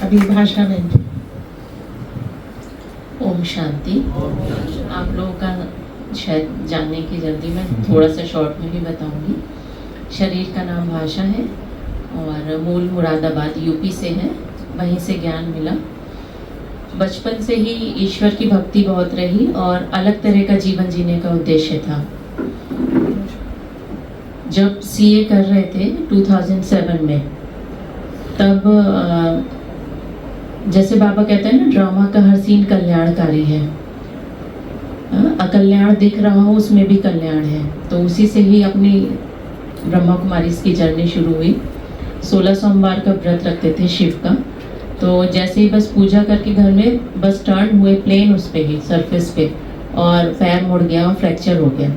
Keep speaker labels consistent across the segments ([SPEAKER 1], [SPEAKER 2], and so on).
[SPEAKER 1] अभी भाषा में।
[SPEAKER 2] ओम शांति। आप लोगों का शायद जानने की जल्दी में थोड़ा सा शॉर्ट में भी बताऊंगी। शरीर का नाम भाषा है और मूल मुरादाबाद यूपी से है, वहीं से ज्ञान मिला। बचपन से ही ईश्वर की भक्ति बहुत रही और अलग तरह का जीवन जीने का उद्देश्य था। जब सीए कर रहे थे 2007 में, तब जैसे बाबा कहते हैं ना, ड्रामा का हर सीन कल्याणकारी है। अकल्याण दिख रहा हो उसमें भी कल्याण है। तो उसी से ही अपनी ब्रह्मा कुमारी की जर्नी शुरू हुई। 16 सोमवार का व्रत रखते थे शिव का। तो जैसे ही बस पूजा करके घर में बस टर्न हुए प्लेन उस पे ही सरफेस पे, और पैर मुड़ गया और फ्रैक्चर हो गया।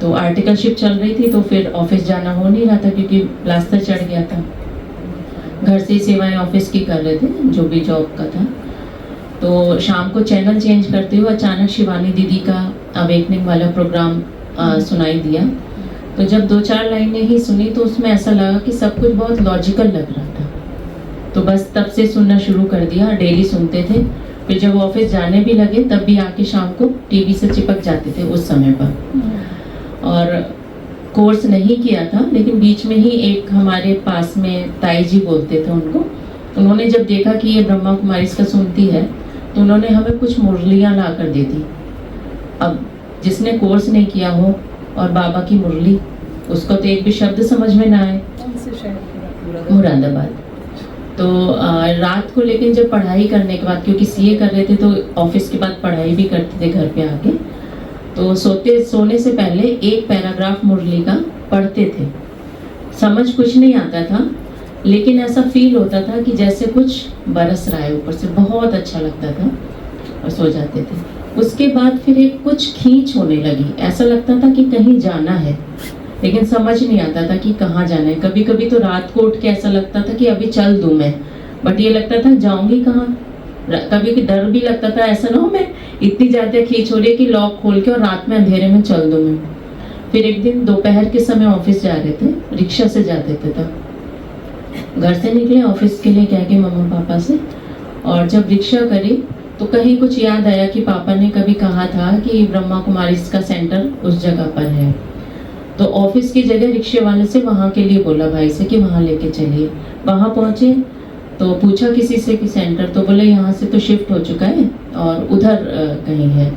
[SPEAKER 2] तो आर्टिकलशिप चल रही थी, तो फिर ऑफिस जाना हो नहीं रहा था क्योंकि प्लास्टर चढ़ गया था। घर से ही सेवाएं ऑफिस की कर रहे थे, जो भी जॉब का था। तो शाम को चैनल चेंज करते हुए अचानक शिवानी दीदी का अवेकनिंग वाला प्रोग्राम सुनाई दिया। तो जब 2-4 लाइनें ही सुनी तो उसमें ऐसा लगा कि सब कुछ बहुत लॉजिकल लग रहा था। तो बस तब से सुनना शुरू कर दिया, डेली सुनते थे। फिर जब ऑफिस जाने भी लगे तब भी आके शाम को टीवी से चिपक जाते थे उस समय पर। और कोर्स नहीं किया था, लेकिन बीच में ही एक हमारे पास में ताई जी बोलते थे उनको, उन्होंने जब देखा कि ये ब्रह्मा कुमारी इसका सुनती है तो उन्होंने हमें कुछ मुरलियाँ ला कर दे दी। अब जिसने कोर्स नहीं किया हो और बाबा की मुरली, उसको तो एक भी शब्द समझ में ना आए। मुरादाबाद। तो रात को, लेकिन जब पढ़ाई करने के बाद, क्योंकि सीए कर रहे थे तो ऑफिस के बाद पढ़ाई भी करते थे घर पे आके, तो सोने से पहले एक पैराग्राफ मुरली का पढ़ते थे। समझ कुछ नहीं आता था, लेकिन ऐसा फील होता था कि जैसे कुछ बरस रहा है ऊपर से, बहुत अच्छा लगता था और सो जाते थे। उसके बाद फिर एक कुछ खींच होने लगी, ऐसा लगता था कि कहीं जाना है, लेकिन समझ नहीं आता था कि कहाँ जाना है। कभी कभी तो रात को उठ के ऐसा लगता था कि अभी चल दूँ मैं, बट ये लगता था जाऊँगी कहाँ। कभी डर भी लगता था ऐसा ना हो मैं इतनी ज़्यादा खींच हो रही कि लॉक खोल के और रात में अंधेरे में चल दूँ मैं। फिर एक दिन दोपहर के समय ऑफिस जा रहे थे, रिक्शा से जाते थे तब। घर से निकले ऑफिस के लिए कह के मम्मा पापा से, और जब रिक्शा करी तो कहीं कुछ याद आया कि पापा ने कभी कहा था कि ब्रह्मा कुमारी का सेंटर उस जगह पर है। तो ऑफिस की जगह रिक्शे वाले से वहाँ के लिए बोला भाई से कि वहाँ लेके चलिए। वहाँ पहुँचे तो पूछा किसी से कि सेंटर, तो बोले यहाँ से तो शिफ्ट हो चुका है और उधर कहीं है।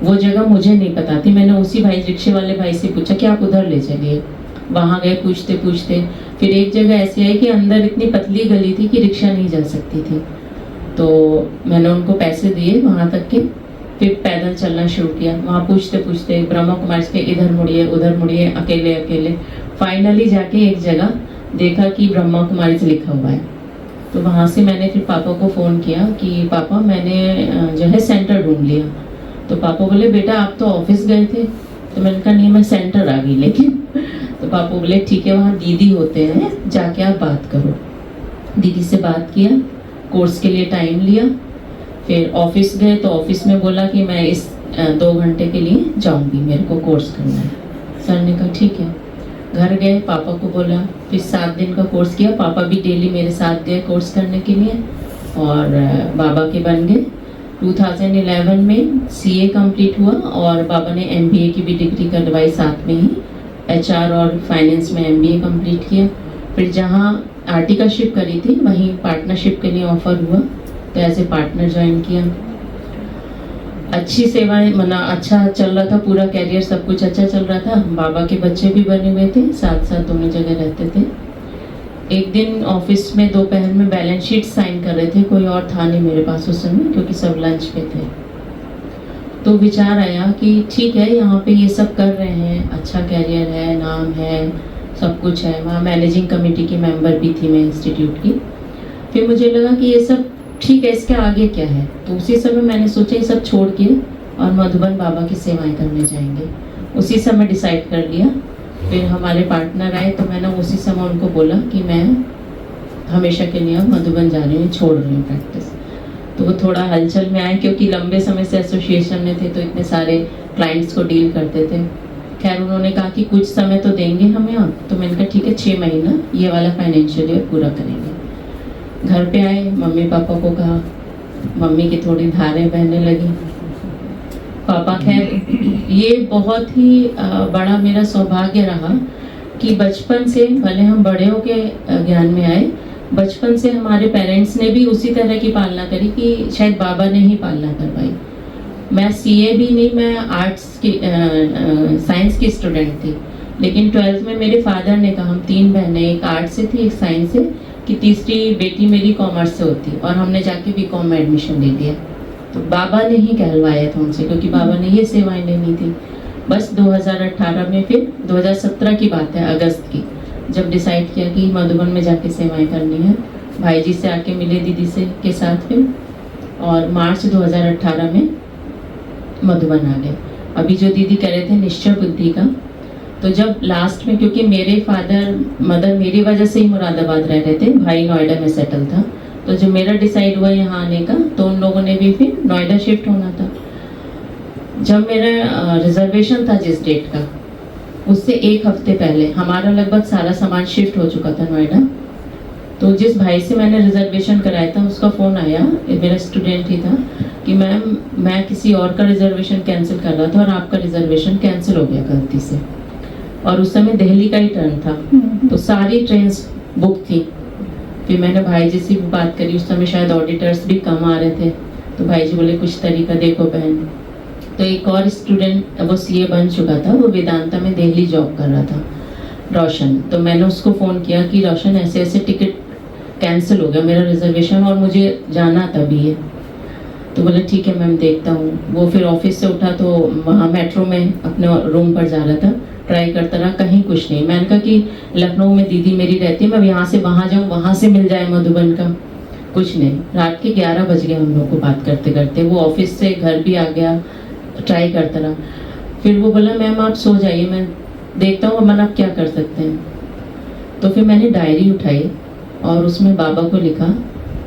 [SPEAKER 2] वो जगह मुझे नहीं पता थी। मैंने उसी भाई, रिक्शे वाले भाई से पूछा कि आप उधर ले चलिए। वहाँ गए पूछते पूछते, फिर एक जगह ऐसी आई कि अंदर इतनी पतली गली थी कि रिक्शा नहीं जा सकती थी। तो मैंने उनको पैसे दिए वहाँ तक के, फिर पैदल चलना शुरू किया। वहाँ पूछते पूछते ब्रह्मा कुमारी के इधर मुड़िए उधर मुड़िए, अकेले अकेले। फाइनली जाके एक जगह देखा कि ब्रह्मा कुमारी लिखा हुआ है। तो वहाँ से मैंने फिर पापा को फ़ोन किया कि पापा मैंने जो है सेंटर ढूंढ लिया। तो पापा बोले बेटा आप तो ऑफिस गए थे। तो मैंने कहा नहीं मैं सेंटर आ गई लेकिन। तो पापा बोले ठीक है वहाँ दीदी होते हैं, जाके आप बात करो। दीदी से बात किया, कोर्स के लिए टाइम लिया। फिर ऑफिस गए तो ऑफिस में बोला कि मैं इस 2 घंटे के लिए जाऊंगी, मेरे को कोर्स करना है। सर ने कहा ठीक है। घर गए, पापा को बोला, फिर 7 दिन का कोर्स किया। पापा भी डेली मेरे साथ गए कोर्स करने के लिए और बाबा के बन गए। 2011 में सीए कंप्लीट हुआ और बाबा ने एमबीए की भी डिग्री करवाई साथ में ही। एचआर और फाइनेंस में एमबीए कंप्लीट किया। फिर जहाँ आर्टिकलशिप करी थी वहीं पार्टनरशिप के लिए ऑफर हुआ, तो एज ए पार्टनर ज्वाइन किया। अच्छी सेवाएं, मना अच्छा चल रहा था, पूरा कैरियर सब कुछ अच्छा चल रहा था। बाबा के बच्चे भी बने हुए थे, साथ साथ दोनों जगह रहते थे। एक दिन ऑफिस में दोपहर में बैलेंस शीट साइन कर रहे थे, कोई और था नहीं मेरे पास उस समय क्योंकि सब लंच पे थे। तो विचार आया कि ठीक है यहाँ पे ये सब कर रहे हैं, अच्छा कैरियर है, नाम है, सब कुछ है। वहाँ मैनेजिंग कमेटी की मेंबर भी थी मैं इंस्टीट्यूट की। फिर मुझे लगा कि ये सब ठीक है, इसके आगे क्या है। तो उसी समय मैंने सोचा ये सब छोड़ के और मधुबन बाबा की सेवाएं करने जाएंगे। उसी समय डिसाइड कर लिया। फिर हमारे पार्टनर आए तो मैंने उसी समय उनको बोला कि मैं हमेशा के लिए मधुबन जा रही हूँ, छोड़ रही हूँ प्रैक्टिस। तो वो थोड़ा हलचल में आए क्योंकि लंबे समय से एसोसिएशन में थे तो इतने सारे क्लाइंट्स को डील करते थे। खैर उन्होंने कहा कि कुछ समय तो देंगे हमें आप। तो मैंने कहा ठीक है 6 महीना ये वाला फाइनेंशियल ईयर पूरा करेंगे। घर पे आए, मम्मी पापा को कहा, मम्मी की थोड़ी धारें बहने लगी। पापा खैर, ये बहुत ही बड़ा मेरा सौभाग्य रहा कि बचपन से, भले हम बड़े होके ज्ञान में आए, बचपन से हमारे पेरेंट्स ने भी उसी तरह की पालना करी कि शायद बाबा ने ही पालना करवाई। मैं सीए भी नहीं, मैं आर्ट्स की साइंस की स्टूडेंट थी, लेकिन 12th में मेरे फादर ने कहा, हम 3 बहनें, एक आर्ट्स से थी, एक साइंस से, कि तीसरी बेटी मेरी कॉमर्स से होती, और हमने जाके बीकॉम में एडमिशन ले लिया। तो बाबा ने ही कहलवाया था उनसे, क्योंकि बाबा ने ये सेवाएं लेनी थी। बस 2018 में, फिर 2017 की बात है, अगस्त की, जब डिसाइड किया कि मधुबन में जाके सेवाएं करनी है, भाई जी से आके मिले दीदी से के साथ फिर, और मार्च 2018 में मधुबन आ गए। अभी जो दीदी कह रहे थे निश्चय बुद्धि का, तो जब लास्ट में, क्योंकि मेरे फादर मदर मेरी वजह से ही मुरादाबाद रह रहे थे, भाई नोएडा में सेटल था, तो जब मेरा डिसाइड हुआ यहाँ आने का, तो उन लोगों ने भी फिर नोएडा शिफ्ट होना था। जब मेरा रिजर्वेशन था जिस डेट का, उससे 1 हफ्ते पहले हमारा लगभग सारा सामान शिफ्ट हो चुका था नोएडा। तो जिस भाई से मैंने रिजर्वेशन कराया था, उसका फ़ोन आया, मेरा स्टूडेंट ही था, कि मैम मैं किसी और का रिजर्वेशन कैंसिल कर रहा था और आपका रिजर्वेशन कैंसिल हो गया गलती से। और उस समय दिल्ली का ही टर्न था, तो सारी ट्रेन्स बुक थी। फिर मैंने भाई जी से भी बात करी, उस समय शायद ऑडिटर्स भी कम आ रहे थे, तो भाई जी बोले कुछ तरीका देखो बहन। तो एक और स्टूडेंट, वो सीए बन चुका था, वो वेदांता में दिल्ली जॉब कर रहा था, रोशन। तो मैंने उसको फ़ोन किया कि रोशन ऐसे ऐसे टिकट कैंसिल हो गया मेरा रिजर्वेशन, और मुझे जाना तभी है। तो बोले ठीक है मैम, देखता हूँ। वो फिर ऑफिस से उठा तो वहाँ मेट्रो में अपने रूम पर जा रहा था, ट्राई करता रहा, कहीं कुछ नहीं। मैंने कहा कि लखनऊ में दीदी मेरी रहती है, मैं यहाँ से वहाँ जाऊँ, वहाँ से मिल जाए मधुबन का, कुछ नहीं। रात के 11 बज गए हम लोग को बात करते करते। वो ऑफिस से घर भी आ गया, ट्राई करता रहा। फिर वो बोला मैम आप सो जाइए, मैं देखता हूँ अपन आप क्या कर सकते हैं। तो फिर मैंने डायरी उठाई और उसमें बाबा को लिखा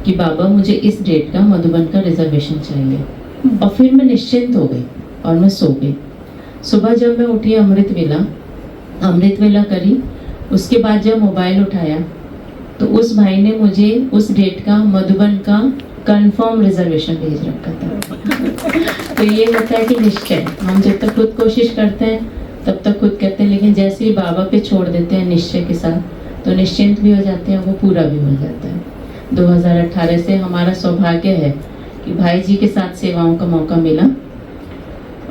[SPEAKER 2] कि बाबा मुझे इस डेट का मधुबन का रिजर्वेशन चाहिए। और फिर मैं निश्चिंत हो गई और मैं सो गई। सुबह जब मैं उठी, अमृत वेला करी, उसके बाद जब मोबाइल उठाया तो उस भाई ने मुझे उस डेट का मधुबन का कंफर्म रिजर्वेशन भेज रखा था। तो ये होता है कि निश्चय, हम जब तक खुद कोशिश करते हैं तब तक खुद करते हैं, लेकिन जैसे ही बाबा पे छोड़ देते हैं निश्चय के साथ, तो निश्चिंत भी हो जाते हैं, वो पूरा भी हो जाता है। 2018 से हमारा सौभाग्य है कि भाई जी के साथ सेवाओं का मौका मिला।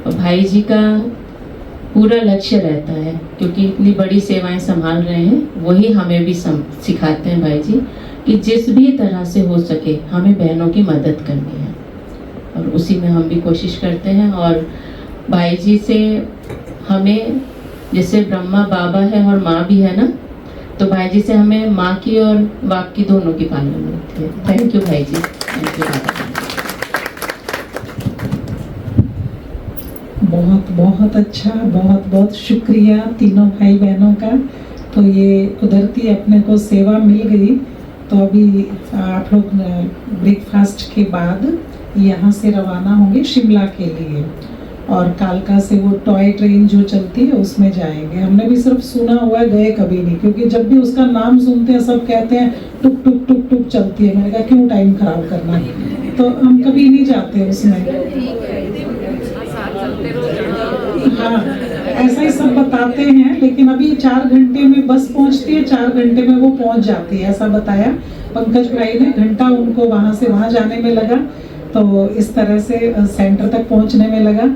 [SPEAKER 2] और भाई जी का पूरा लक्ष्य रहता है, क्योंकि इतनी बड़ी सेवाएं संभाल रहे हैं, वही हमें भी सिखाते हैं भाई जी, कि जिस भी तरह से हो सके हमें बहनों की मदद करनी है, और उसी में हम भी कोशिश करते हैं। और भाई जी से हमें, जैसे ब्रह्मा बाबा है और माँ भी है ना, तो भाई जी से हमें माँ की और बाप की दोनों की पालना मिलती है। थैंक यू भाई जी, थैंक यू बाबा।
[SPEAKER 1] बहुत बहुत अच्छा, बहुत बहुत शुक्रिया तीनों भाई बहनों का। तो ये कुदरती अपने को सेवा मिल गई। तो अभी आप लोग ब्रेकफास्ट के बाद यहाँ से रवाना होंगे शिमला के लिए, और कालका से वो टॉय ट्रेन जो चलती है उसमें जाएंगे। हमने भी सिर्फ सुना हुआ है, गए कभी नहीं, क्योंकि जब भी उसका नाम सुनते हैं सब कहते हैं टुक टुक टुक टुक चलती है। मैंने कहा क्यों टाइम खराब करना, तो हम कभी नहीं जाते उसमें। हाँ, ऐसा ही सब बताते हैं, लेकिन अभी 4 घंटे में बस पहुंचती है, 4 घंटे में वो पहुंच जाती है, ऐसा बताया पंकज भाई ने। घंटा उनको वहां से वहां जाने में लगा, तो इस तरह से सेंटर तक पहुंचने में लगा।